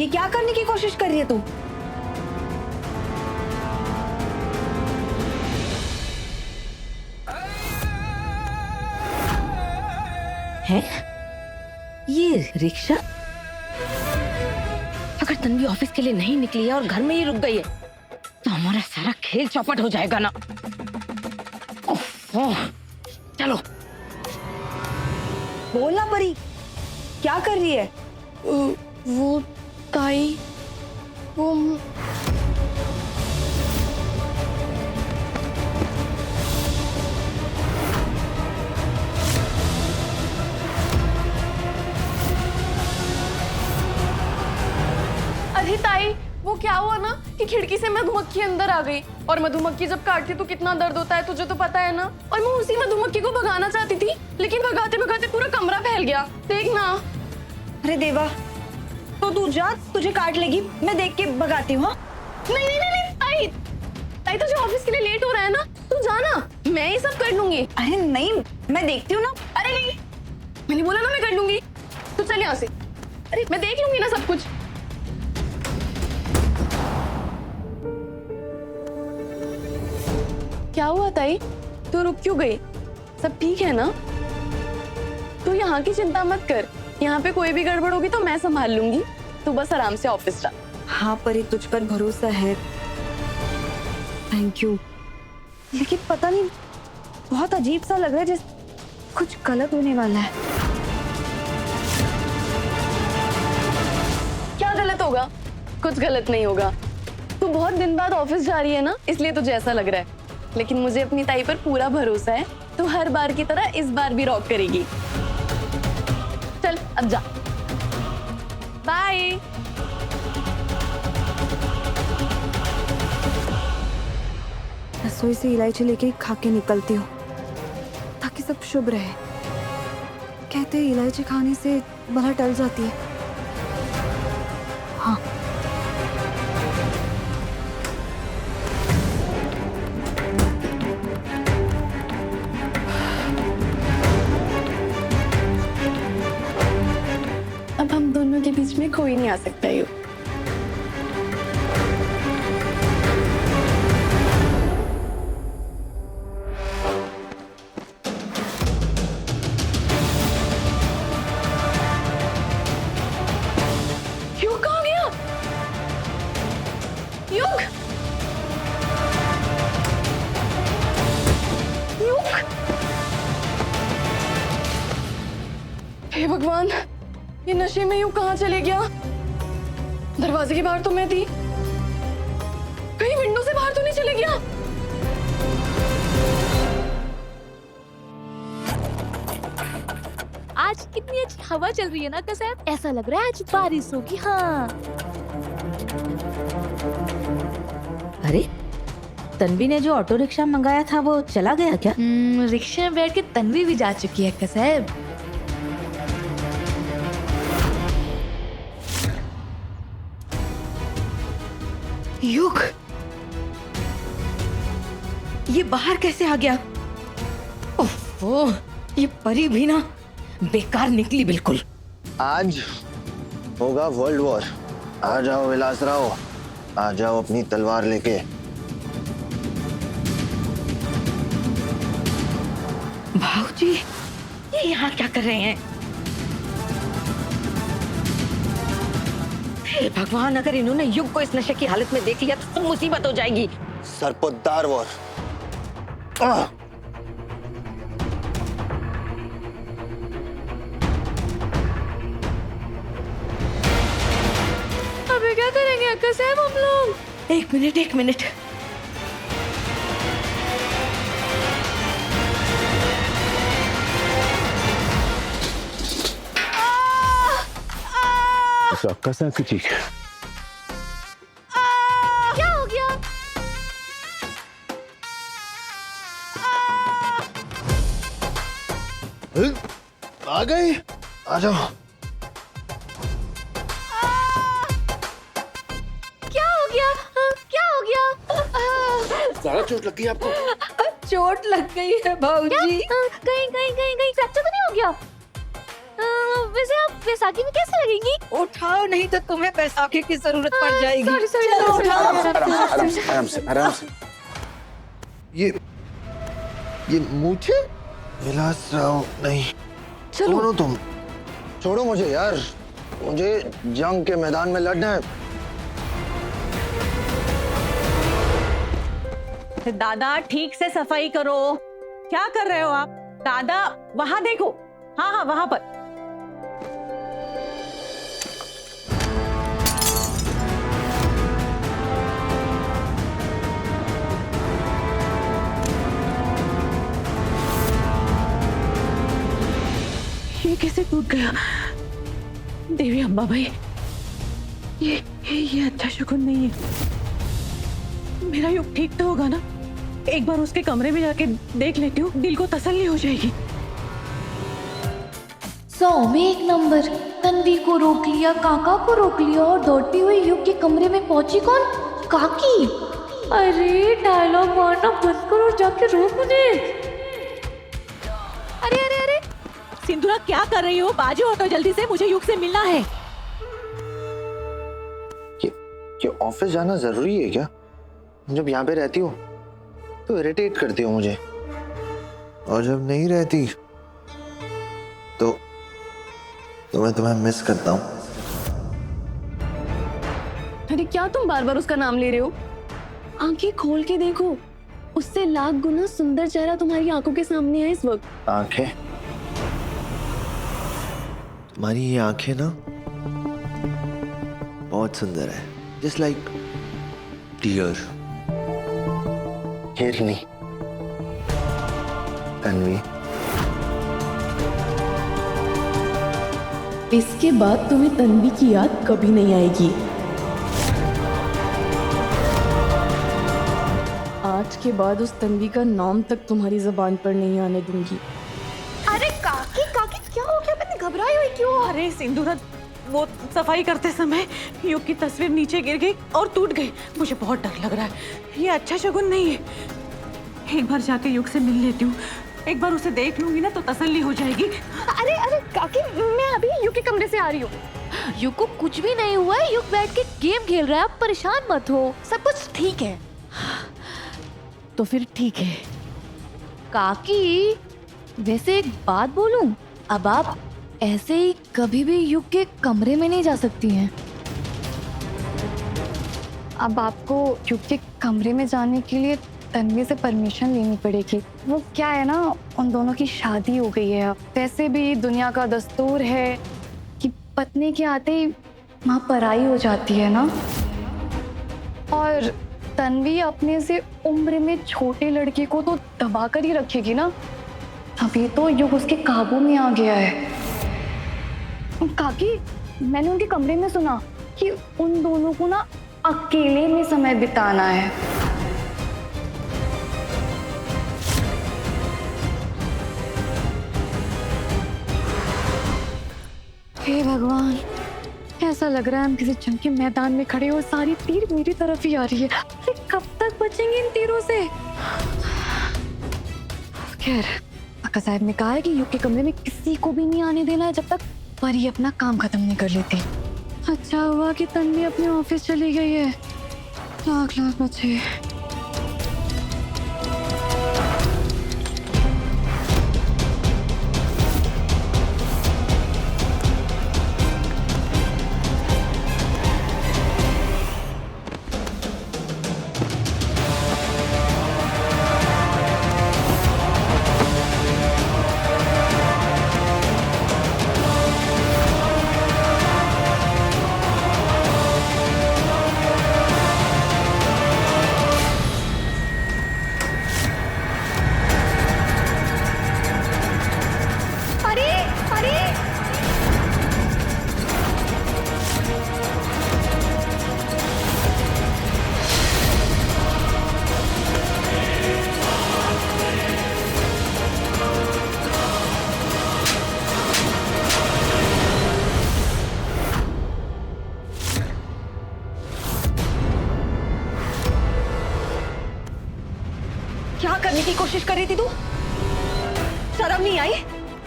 ये क्या करने की कोशिश कर रही है तू? है ये रिक्शा? अगर तन्वी ऑफिस के लिए नहीं निकली है और घर में ही रुक गई है तो हमारा सारा खेल चौपट हो जाएगा ना। ओह, चलो। बोलना परी, क्या कर रही है? वो ताई, वो अरे ताई, वो क्या हुआ ना कि खिड़की से मधुमक्खी अंदर आ गई, और मधुमक्खी जब काटती तो कितना दर्द होता है, तुझे तो पता है ना। और मैं उसी मधुमक्खी को भगाना चाहती थी, लेकिन भगाते भगाते पूरा कमरा फैल गया। देख ना। अरे देवा, तो तू जा, तुझे काट लेगी, मैं देख के भगाती हूँ। नहीं नहीं नहीं नहीं, ताई ताई, तुझे ऑफिस के लिए लेट हो रहा है ना, तू जाना, मैं ही सब कर लूंगी। अरे नहीं, मैं देखती हूँ ना। अरे नहीं, मैंने बोला ना मैं कर लूंगी, तू चल यहाँ से। अरे मैं देख लूंगी ना सब कुछ। क्या हुआ ताई, तू रुक क्यों गई? सब ठीक है ना? तू यहाँ की चिंता मत कर, यहाँ पे कोई भी गड़बड़ होगी तो मैं संभाल लूंगी, तू बस आराम से ऑफिस जा। हाँ परी, तुझ पर भरोसा है, थैंक यू। लेकिन पता नहीं, बहुत अजीब सा लग रहा है, जैसे कुछ गलत होने वाला है। क्या गलत होगा? कुछ गलत नहीं होगा। तू बहुत दिन बाद ऑफिस जा रही है ना, इसलिए तुझे ऐसा लग रहा है, लेकिन मुझे अपनी ताई पर पूरा भरोसा है, तू हर बार की तरह इस बार भी रॉक करेगी। चल अब जा, बाय। रसोई से इलायची लेके खा के निकलती हूँ ताकि सब शुभ रहे। कहते हैं इलायची खाने से बला टल जाती है। हाँ, अब हम दोनों के बीच में कोई नहीं आ सकता यू। युग कहाँ गया? युग, युग, हे भगवान, ये नशे में यूं कहाँ चले गया? दरवाजे के बाहर तो मैं थी, कहीं विंडो से बाहर तो नहीं चले गया? आज कितनी अच्छी हवा चल रही है ना कसैब, ऐसा लग रहा है आज बारिश होगी। हाँ, अरे तन्वी ने जो ऑटो रिक्शा मंगाया था वो चला गया क्या? रिक्शा में बैठ के तन्वी भी जा चुकी है कसैब। युग, ये बाहर कैसे आ गया? ओह, ये परी भी ना बेकार निकली बिल्कुल। आज होगा वर्ल्ड वॉर। आ जाओ विलास राव, आ जाओ अपनी तलवार लेके। भाऊजी, ये यहाँ क्या कर रहे हैं? हे भगवान, अगर इन्होंने युग को इस नशे की हालत में देख लिया तो मुसीबत हो जाएगी। सरपोतदार वॉर। अबे क्या करेंगे कसैब हम लोग? एक मिनट, एक मिनट। कसा की क्या हो गया? आ गए, आ जाओ। क्या हो गया? क्या हो गया? ज्यादा चोट लगी आपको? चोट लग गई है भाऊजी। कहीं कहीं कहीं कहीं फ्रैक्चर तो नहीं हो गया? वैसे आप बैसाखी में कैसे लगेंगी? उठाओ, नहीं तो तुम्हें बैसाखी की जरूरत पड़ जाएगी। सॉरी सॉरी आराम से आराम से। ये मुझे विलास राव नहीं, चलो छोड़ो तुम, छोड़ो मुझे यार, मुझे जंग के मैदान में लड़ना है। दादा ठीक से सफाई करो। क्या कर रहे हो आप? दादा वहां देखो। हाँ हाँ वहां पर। ये कैसे टूट गया? देवी अम्बा भाई, ये अच्छा शकुन नहीं है। मेरा युग ठीक तो होगा ना? एक बार उसके कमरे में जाके देख लेती हूँ, दिल को तसल्ली हो जाएगी। 100 में 1 नंबर। तन्वी को रोक लिया, काका को रोक लिया और दौड़ती हुई युग के कमरे में पहुंची कौन? काकी। अरे डायलॉग मारना बंद करो और जाके रोक उन्हें। अरे अरे अरे सिंधुरा क्या कर रही हो? बाजू ऑटो जल्दी से, मुझे युग से मिलना है। ये ऑफिस जाना जरूरी है क्या? जब यहाँ पे रहती हो तो इरिटेट करती हो मुझे, और जब नहीं रहती तो मैं तुम्हें मिस करता हूँ। अरे क्या तुम बार बार उसका नाम ले रहे हो? आंखें खोल के देखो, उससे लाख गुना सुंदर चेहरा तुम्हारी आंखों के सामने है इस वक्त। आंखें? तुम्हारी ये आंखें ना बहुत सुंदर है, जस्ट लाइक डियर। हिरनी, तन्वी। इसके बाद तुम्हें तन्वी की याद कभी नहीं आएगी। आज के बाद उस तन्वी का नाम तक तुम्हारी जुबान पर नहीं आने दूंगी। अरे काकी काकी क्या हो गया? मैंने घबराई हुई क्यों? अरे सिंधुरा, वो सफाई करते समय युग की तस्वीर नीचे गिर गई और टूट गई। मुझे बहुत डर लग रहा है, ये अच्छा शगुन नहीं है। एक बार जाके युग से मिल लेती हूँ, एक बार उसे देख लूंगी ना तो तसल्ली हो जाएगी। अरे अरे काकी, मैं अभी युग के कमरे से आ रही हूँ। युग को कुछ भी नहीं हुआ है। युग बैठ के गेम खेल रहा है, आप परेशान मत हो, सब कुछ ठीक है। तो फिर ठीक है। काकी वैसे एक बात बोलूं, अब आप ऐसे ही कभी भी युग के कमरे में नहीं जा सकती हैं। अब आपको युग के कमरे में जाने के लिए तन्वी से परमिशन लेनी पड़ेगी। वो क्या है ना, उन दोनों की शादी हो गई है। वैसे भी दुनिया का दस्तूर है कि पत्नी के आते ही माँ पराई हो जाती है ना। और तन्वी अपने से उम्र में छोटे लड़के को तो दबा कर ही रखेगी ना। अभी तो युग उसके काबू में आ गया है। काकी, मैंने उनके कमरे में सुना कि उन दोनों को ना अकेले में समय बिताना है। हे भगवान, ऐसा लग रहा है हम किसी जंग के मैदान में खड़े और सारी तीर मेरी तरफ ही आ रही है। अरे कब तक बचेंगे इन तीरों से? खैर, काका साहब ने कहा है कि युग के कमरे में किसी को भी नहीं आने देना है जब तक परी अपना काम खत्म नहीं कर लेती। अच्छा हुआ कि तन्वी अपने ऑफिस चली गई है। लाख लाख बचे। क्या करने की कोशिश कर रही थी तू? शर्म नहीं आई?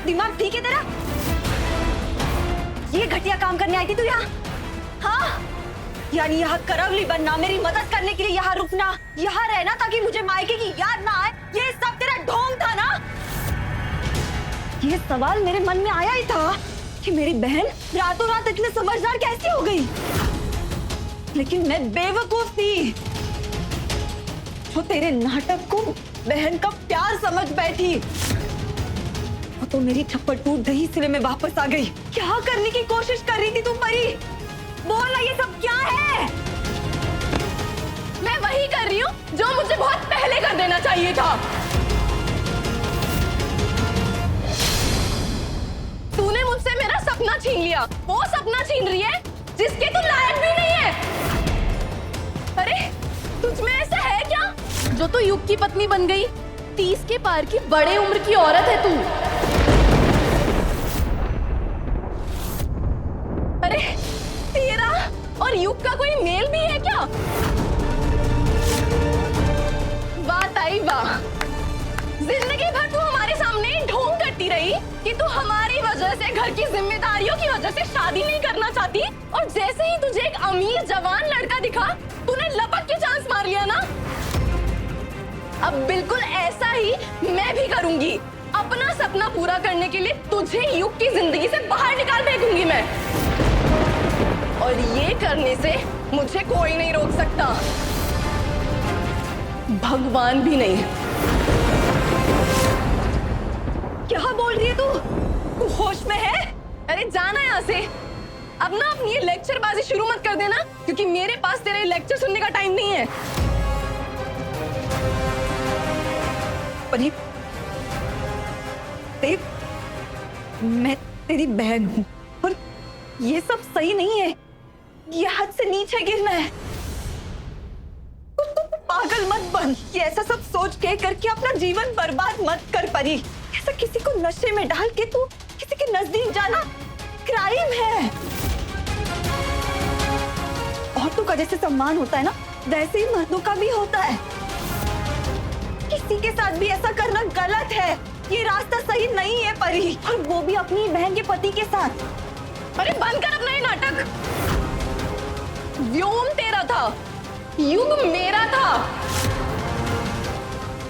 दिमाग ठीक है तेरा? ये घटिया काम करने आई थी तू यहाँ? हाँ, यानी यहाँ करवली बनना, मेरी मदद करने के लिए यहाँ रुकना, यहाँ रहना ताकि मुझे मायके की याद ना आए, ये सब तेरा ढोंग था ना? ये सवाल मेरे मन में आया ही था कि मेरी बहन रातों रात इतने समझदार कैसे हो गई, लेकिन मैं बेवकूफ थी जो तेरे नाटक को बहन का प्यार समझ बैठी। वो तो मेरी थप्पड़ टूट गई इसलिए मैं वापस आ गई। क्या करने की कोशिश कर रही थी तुम परी? बोल ना, ये सब क्या है? मैं वही कर रही हूँ जो मुझे बहुत पहले कर देना चाहिए था। तूने मुझसे मेरा सपना छीन लिया, वो सपना छीन रही है जिसके तू लायक भी नहीं है। अरे तुझमें ऐसा है क्या जो तू युग की पत्नी बन गई? 30 के पार की बड़े उम्र की औरत है तू। अरे तेरा और युग का कोई मेल भी है क्या? बात आई वाह, जिंदगी भर तू हमारे सामने ढोंग करती रही कि तू हमारी वजह से घर की जिम्मेदारियों की वजह से शादी नहीं करना चाहती, और जैसे ही तुझे एक अमीर जवान लड़का दिखा तूने लपक के चांस मार लिया ना। अब बिल्कुल ऐसा ही मैं भी करूंगी। अपना सपना पूरा करने के लिए तुझे युग की जिंदगी से बाहर निकाल फेंकूंगी मैं, और ये करने से मुझे कोई नहीं रोक सकता, भगवान भी नहीं। क्या बोल रही है तू होश में है? अरे जाना यहाँ से। अब ना अपनी ये लेक्चरबाजी शुरू मत कर देना, क्योंकि मेरे पास तेरे लेक्चर सुनने का टाइम नहीं है। परी, देव, मैं तेरी बहन हूँ और ये सब सही नहीं है। ये हद से नीचे गिरना है। तू पागल मत बन। ये ऐसा सब सोच के करके अपना जीवन बर्बाद मत कर परी। ऐसा किसी को नशे में डाल के तू किसी के नजदीक जाना क्राइम है। औरतों का जैसे सम्मान होता है ना, वैसे ही मर्दों का भी होता है। किसी के साथ भी ऐसा करना गलत है। ये रास्ता सही नहीं है परी, और वो भी अपनी बहन के पति के साथ। अरे बंद कर अपना ये नाटक। व्योम तेरा था, युग मेरा था।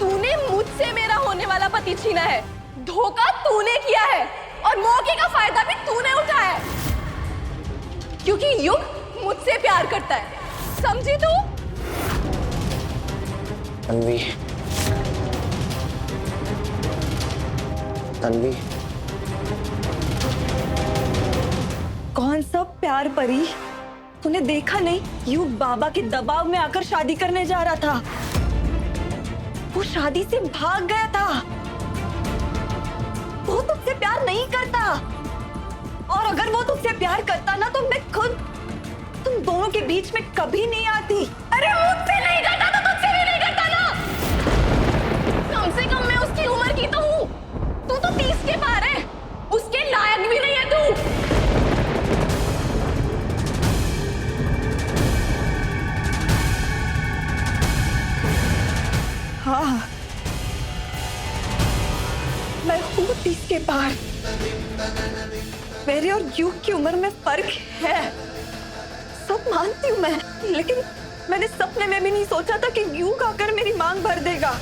तूने मुझसे मेरा होने वाला पति छीना है, धोखा तूने किया है, और मौके का फायदा भी तूने उठाया है, क्योंकि युग मुझसे प्यार करता है। समझी तू? तन्वी, तन्वी, कौन सा प्यार परी? तूने देखा नहीं, युग बाबा के दबाव में आकर शादी करने जा रहा था। वो शादी से भाग गया था। वो तुझसे प्यार नहीं करता, और अगर वो तुझसे प्यार करता ना तो मैं खुद तुम दोनों के बीच में कभी नहीं आती। अरे मुझसे नहीं करता तो तुझसे भी नहीं करता ना। कम से कम मैं उसकी उम्र की तो हूँ। तू तो 30 के पार है, उसके लायक भी नहीं है तू। हाँ, मैं हूँ 30 के पार। मेरे और युग की उम्र में फर्क है, सब मानती हूँ मैं, लेकिन मैंने सपने में भी नहीं सोचा था कि युग आकर मेरी मांग भर देगा।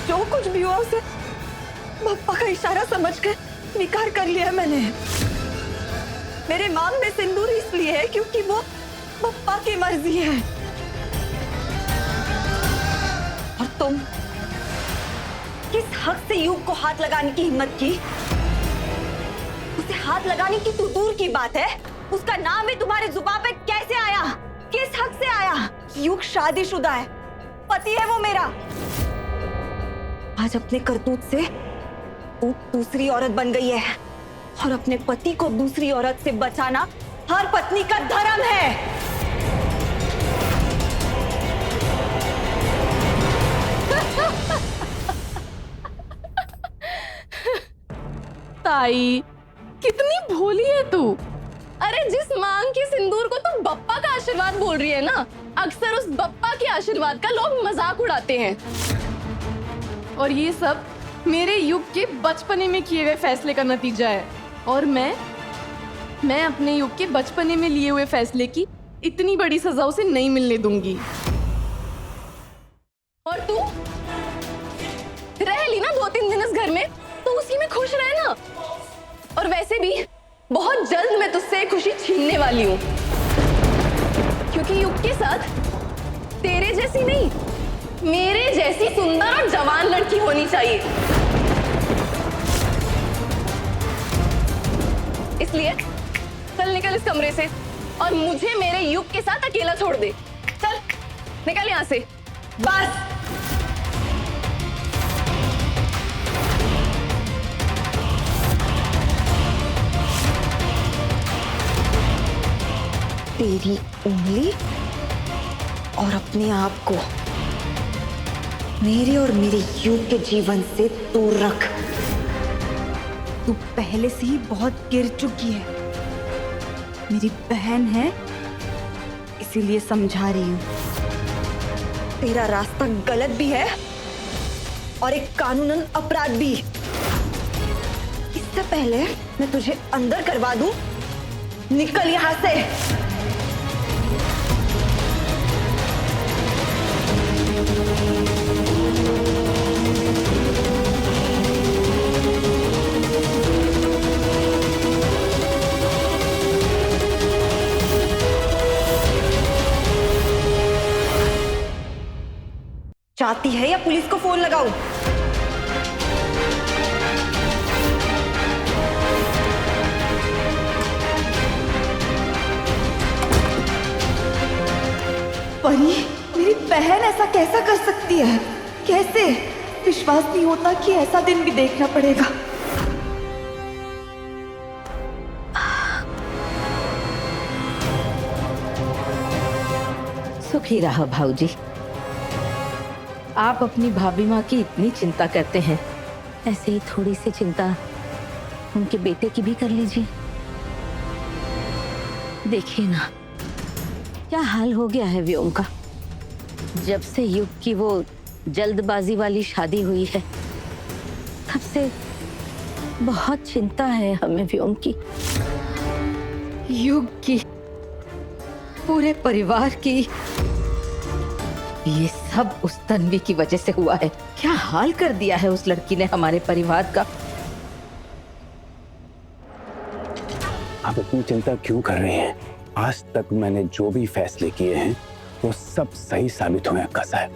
जो कुछ भी हुआ उसे पप्पा का इशारा समझकर स्वीकार कर लिया मैंने। मेरे मांग में सिंदूर इसलिए है क्योंकि वो पप्पा की मर्जी है। और तुम किस हक से युग को हाथ लगाने की हिम्मत की? उसे हाथ लगाने की तो दूर की बात है, उसका नाम भी तुम्हारे जुबान पे कैसे आया? किस हक से आया? युग शादीशुदा है, पति है वो मेरा। आज अपने करतूत से वो दूसरी औरत बन गई है, और अपने पति को दूसरी औरत से बचाना हर पत्नी का धर्म है। ताई, कितनी भोली है तू। अरे जिस मांग के सिंदूर को तुम बप्पा का आशीर्वाद बोल रही है ना, अक्सर उस बप्पा के आशीर्वाद का लोग मजाक उड़ाते हैं, और ये सब मेरे युग के बचपने में किए गए फैसले का नतीजा है। और मैं अपने युग के बचपने में लिए हुए फैसले की इतनी बड़ी सजा उसे नहीं मिलने दूंगी। और तू रह ली ना 2-3 दिन इस घर में, तो उसी में खुश रह ना। और वैसे भी बहुत जल्द मैं तुझसे खुशी छीनने वाली हूँ, क्योंकि युग के साथ तेरे जैसी नहीं, मेरे जैसी सुंदर और जवान लड़की होनी चाहिए। इसलिए चल निकल इस कमरे से और मुझे मेरे युग के साथ अकेला छोड़ दे। चल निकल यहाँ से। बस तेरी उंगली और अपने आप को मेरे और मेरे युग के जीवन से दूर रख। तू पहले से ही बहुत गिर चुकी है। मेरी बहन है, इसीलिए समझा रही हूं। तेरा रास्ता गलत भी है और एक कानूनन अपराध भी। इससे पहले मैं तुझे अंदर करवा दूं, निकल यहां से। चाहती है या पुलिस को फोन लगाऊं? परी, मेरी बहन ऐसा कैसा कर सकती है? कैसे? विश्वास नहीं होता कि ऐसा दिन भी देखना पड़ेगा। सुखी रहो भाऊजी। आप अपनी भाभी माँ की इतनी चिंता करते हैं, ऐसे ही थोड़ी सी चिंता उनके बेटे की भी कर लीजिए। देखिए ना क्या हाल हो गया है व्योम का। जब से युग की वो जल्दबाजी वाली शादी हुई है, तब से बहुत चिंता है हमें व्योम की, युग की, पूरे परिवार की। ये सब उस तन्वी की वजह से हुआ है। क्या हाल कर दिया है उस लड़की ने हमारे परिवार का। आप इतनी चिंता क्यों कर रही हैं? आज तक मैंने जो भी फैसले किए हैं वो सब सही साबित हुए हैं कसाई।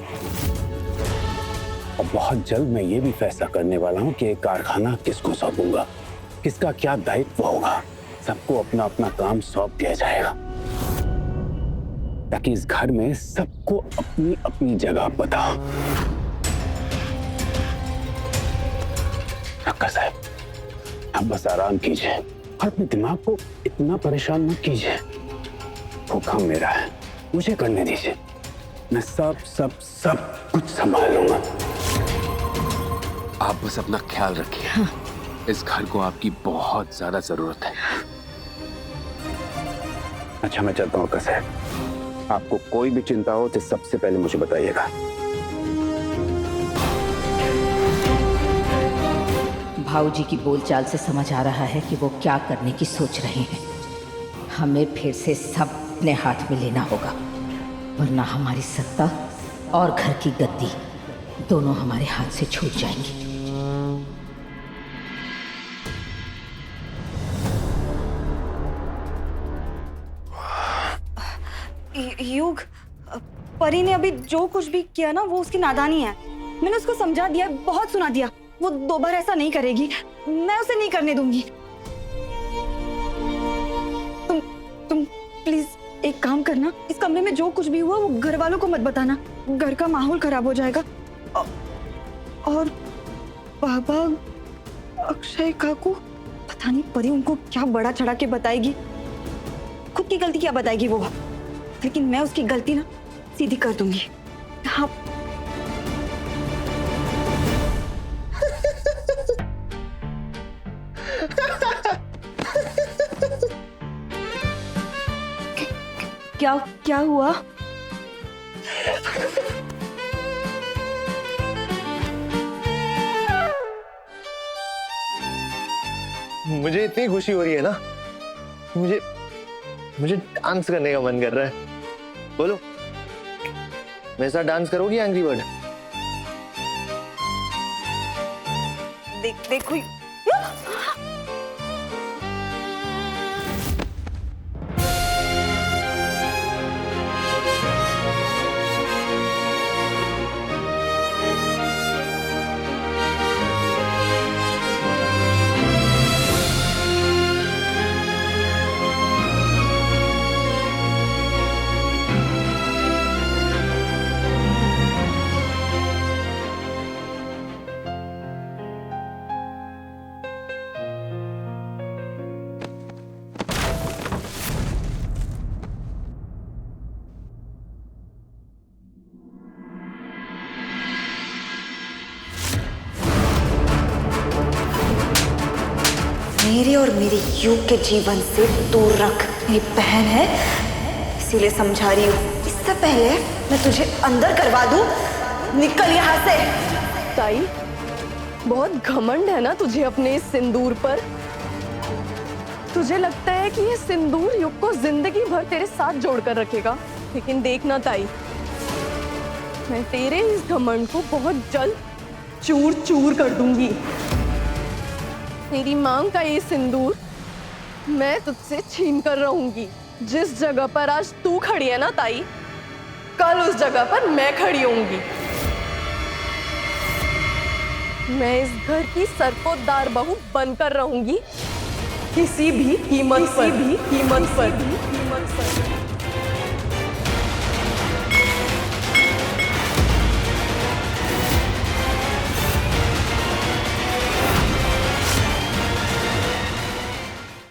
और बहुत जल्द मैं ये भी फैसला करने वाला हूँ कि कारखाना किसको सौंपूंगा, किसका क्या दायित्व होगा। सबको अपना अपना काम सौंप दिया जाएगा, ताकि इस घर में सबको अपनी अपनी जगह पता हो। कसाई, आप बस आराम कीजिए और अपने दिमाग को इतना परेशान मत कीजिए। वो काम मेरा है, मुझे करने दीजिए। मैं सब सब सब कुछ संभाल लूंगा। आप बस अपना ख्याल रखिए। हाँ। इस घर को आपकी बहुत ज्यादा जरूरत है। अच्छा, मैं चलता हूँ कसाई। आपको कोई भी चिंता हो तो सबसे पहले मुझे बताइएगा। भाऊजी की बोलचाल से समझ आ रहा है कि वो क्या करने की सोच रहे हैं। हमें फिर से सब अपने हाथ में लेना होगा, वरना हमारी सत्ता और घर की गद्दी दोनों हमारे हाथ से छूट जाएंगी। युग, परी ने अभी जो कुछ भी किया ना वो उसकी नादानी है। मैंने उसको समझा दिया, बहुत सुना दिया। वो दोबारा ऐसा नहीं करेगी, मैं उसे नहीं करने दूंगी। तुम प्लीज एक काम करना, इस कमरे में जो कुछ भी हुआ वो घर वालों को मत बताना, घर का माहौल खराब हो जाएगा। और बाबा, अक्षय काकू, पता नहीं परी उनको क्या बड़ा चढ़ा के बताएगी। खुद की गलती क्या बताएगी वो, लेकिन मैं उसकी गलती ना सीधी कर दूंगी। हाँ। क्या हुआ? मुझे इतनी खुशी हो रही है ना, मुझे मुझे डांस करने का मन कर रहा है। बोलो, मेरे साथ डांस करोगी एंग्री बर्ड? देखो मेरे और मेरे युग के जीवन से दूर रख। मेरी बहन है इसीलिए समझा रही हूँ। इससे पहले मैं तुझे अंदर करवा दूं, निकल यहाँ से। ताई, बहुत घमंड है ना तुझे अपने इस सिंदूर पर। तुझे लगता है कि ये सिंदूर युग को जिंदगी भर तेरे साथ जोड़कर रखेगा, लेकिन देखना ताई, मैं तेरे इस घमंड को बहुत जल्द चूर चूर कर दूंगी। तेरी मांग का ये सिंदूर मैं तुझसे छीन कर रहूंगी। जिस जगह पर आज तू खड़ी है ना ताई, कल उस जगह पर मैं खड़ी होंगी। मैं इस घर की सरपोतदार बहू बनकर रहूंगी, किसी भी कीमत पर।